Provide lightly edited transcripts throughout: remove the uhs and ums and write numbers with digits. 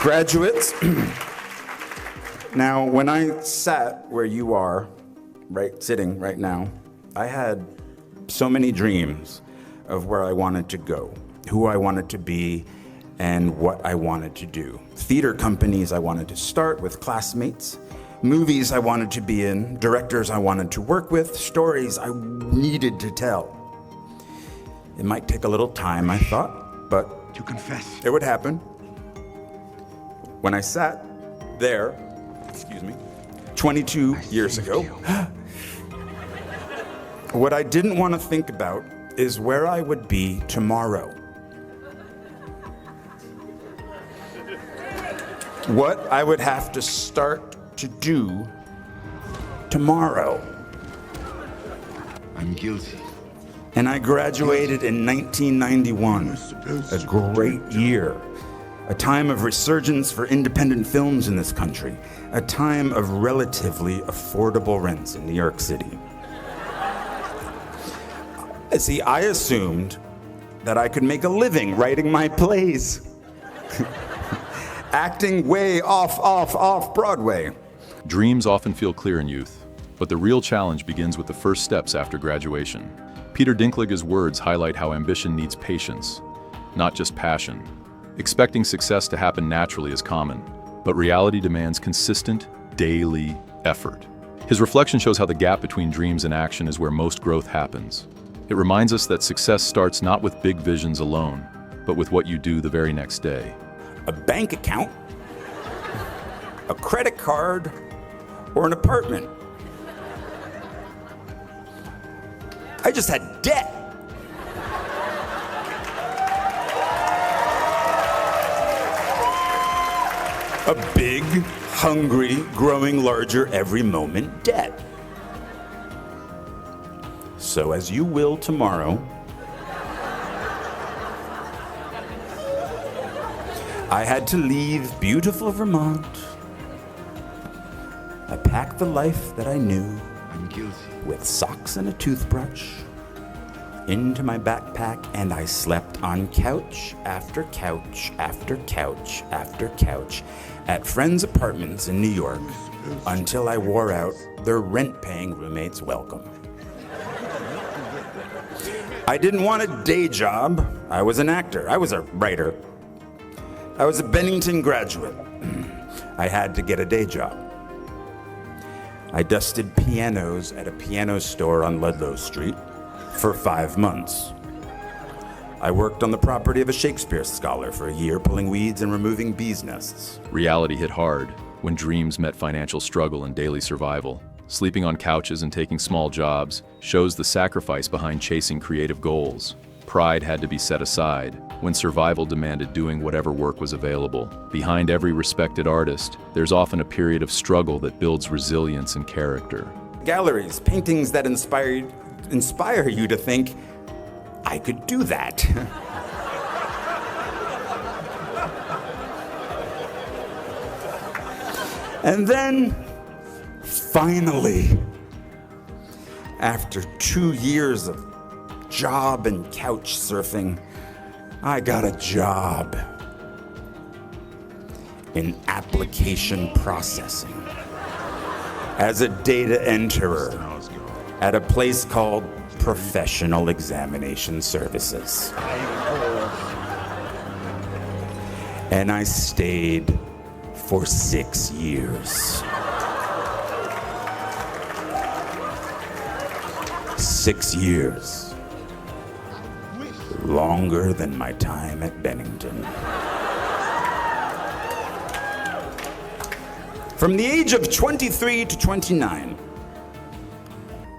Graduates, now when I sat where you are, sitting right now, I had so many dreams of where I wanted to go, who I wanted to be, and what I wanted to do. Theater companies I wanted to start with classmates, movies I wanted to be in, directors I wanted to work with, stories I needed to tell. It might take a little time, I thought, but to confess, it would happen. When I sat there, 22 years ago, what I didn't want to think about is where I would be tomorrow. What I would have to start to do tomorrow. I'm guilty. And I graduated in 1991, a great year. A time of resurgence for independent films in this country. A time of relatively affordable rents in New York City. See, I assumed that I could make a living writing my plays. Acting way off Broadway. Dreams often feel clear in youth, but the real challenge begins with the first steps after graduation. Peter Dinklage's words highlight how ambition needs patience, not just passion. Expecting success to happen naturally is common, but reality demands consistent, daily effort. His reflection shows how the gap between dreams and action is where most growth happens. It reminds us that success starts not with big visions alone, but with what you do the very next day. A bank account, a credit card, or an apartment. I just had debt. A big, hungry, growing larger every moment debt. So as you will tomorrow, I had to leave beautiful Vermont. I packed the life that I knew. I'm guilty. With socks and a toothbrush into my backpack, and I slept on couch after couch after couch after couch at friends' apartments in New York until I wore out their rent-paying roommates' welcome. I didn't want a day job. I was an actor. I was a writer. I was a Bennington graduate. I had to get a day job. I dusted pianos at a piano store on Ludlow Street for 5 months. I worked on the property of a Shakespeare scholar for a year, pulling weeds and removing bees' nests. Reality hit hard when dreams met financial struggle and daily survival. Sleeping on couches and taking small jobs shows the sacrifice behind chasing creative goals. Pride had to be set aside when survival demanded doing whatever work was available. Behind every respected artist, there's often a period of struggle that builds resilience and character. Galleries, paintings that inspire you to think, I could do that. And then, finally, after 2 years of job and couch surfing, I got a job in application processing as a data enterer at a place called Professional Examination Services. And I stayed for 6 years. 6 years. Longer than my time at Bennington. From the age of 23 to 29.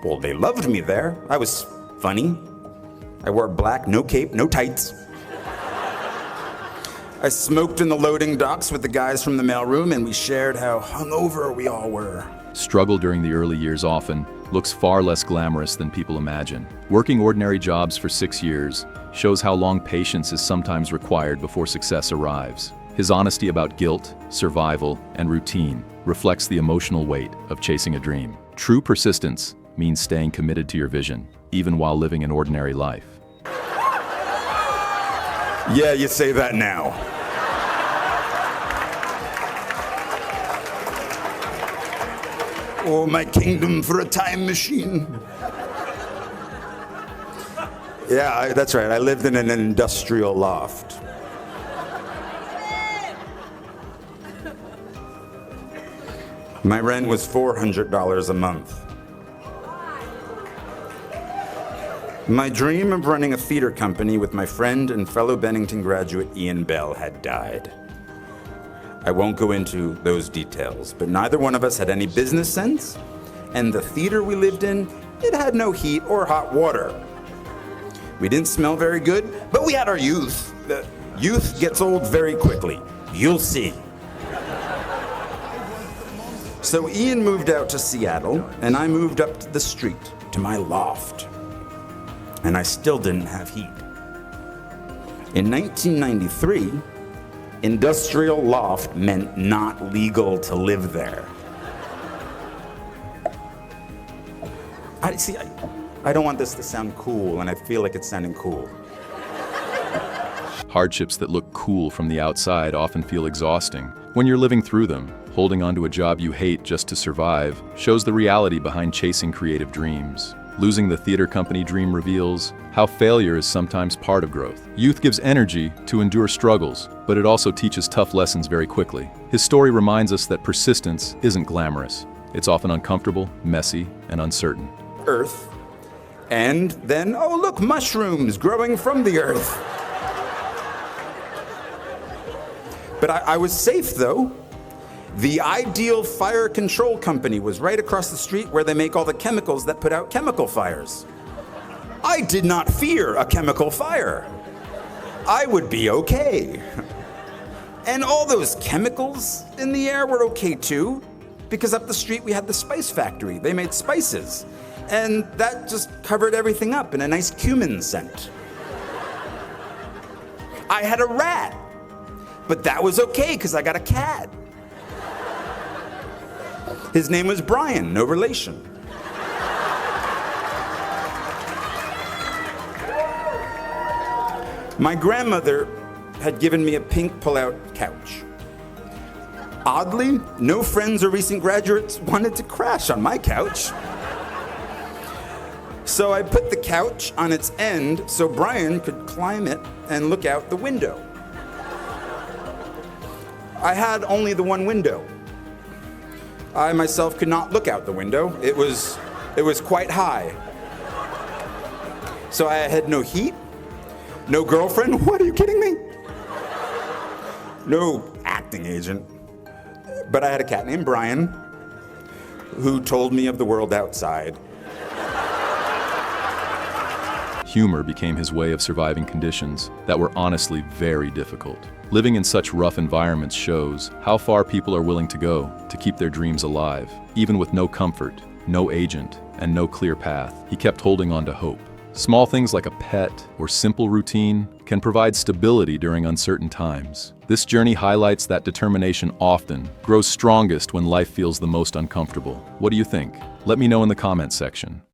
Well, they loved me there. I was funny. I wore black, no cape, no tights. I smoked in the loading docks with the guys from the mailroom, and we shared how hungover we all were. Struggle during the early years often looks far less glamorous than people imagine. Working ordinary jobs for 6 years shows how long patience is sometimes required before success arrives. His honesty about guilt, survival, and routine reflects the emotional weight of chasing a dream. True persistence means staying committed to your vision, even while living an ordinary life. Yeah, you say that now. Oh, my kingdom for a time machine. Yeah, that's right. I lived in an industrial loft. My rent was $400 a month. My dream of running a theater company with my friend and fellow Bennington graduate Ian Bell had died. I won't go into those details, but neither one of us had any business sense, and the theater we lived in, it had no heat or hot water. We didn't smell very good, but we had our youth. The youth gets old very quickly. You'll see. So Ian moved out to Seattle, and I moved up to the street, to my loft. And I still didn't have heat. In 1993, industrial loft meant not legal to live there. I don't want this to sound cool, and I feel like it's sounding cool. Hardships that look cool from the outside often feel exhausting. When you're living through them, holding onto a job you hate just to survive shows the reality behind chasing creative dreams. Losing the theater company dream reveals how failure is sometimes part of growth. Youth gives energy to endure struggles, but it also teaches tough lessons very quickly. His story reminds us that persistence isn't glamorous. It's often uncomfortable, messy, and uncertain. Earth, and then, oh look, mushrooms growing from the earth. But I was safe though. The Ideal Fire Control Company was right across the street where they make all the chemicals that put out chemical fires. I did not fear a chemical fire. I would be okay. And all those chemicals in the air were okay too, because up the street we had the spice factory. They made spices. And that just covered everything up in a nice cumin scent. I had a rat, but that was okay because I got a cat. His name was Brian, no relation. My grandmother had given me a pink pull-out couch. Oddly, no friends or recent graduates wanted to crash on my couch. So I put the couch on its end so Brian could climb it and look out the window. I had only the one window. I myself could not look out the window. It was quite high. So I had no heat, no girlfriend. What, are you kidding me? No acting agent. But I had a cat named Brian who told me of the world outside. Humor became his way of surviving conditions that were honestly very difficult. Living in such rough environments shows how far people are willing to go to keep their dreams alive. Even with no comfort, no agent, and no clear path, he kept holding on to hope. Small things like a pet or simple routine can provide stability during uncertain times. This journey highlights that determination often grows strongest when life feels the most uncomfortable. What do you think? Let me know in the comments section.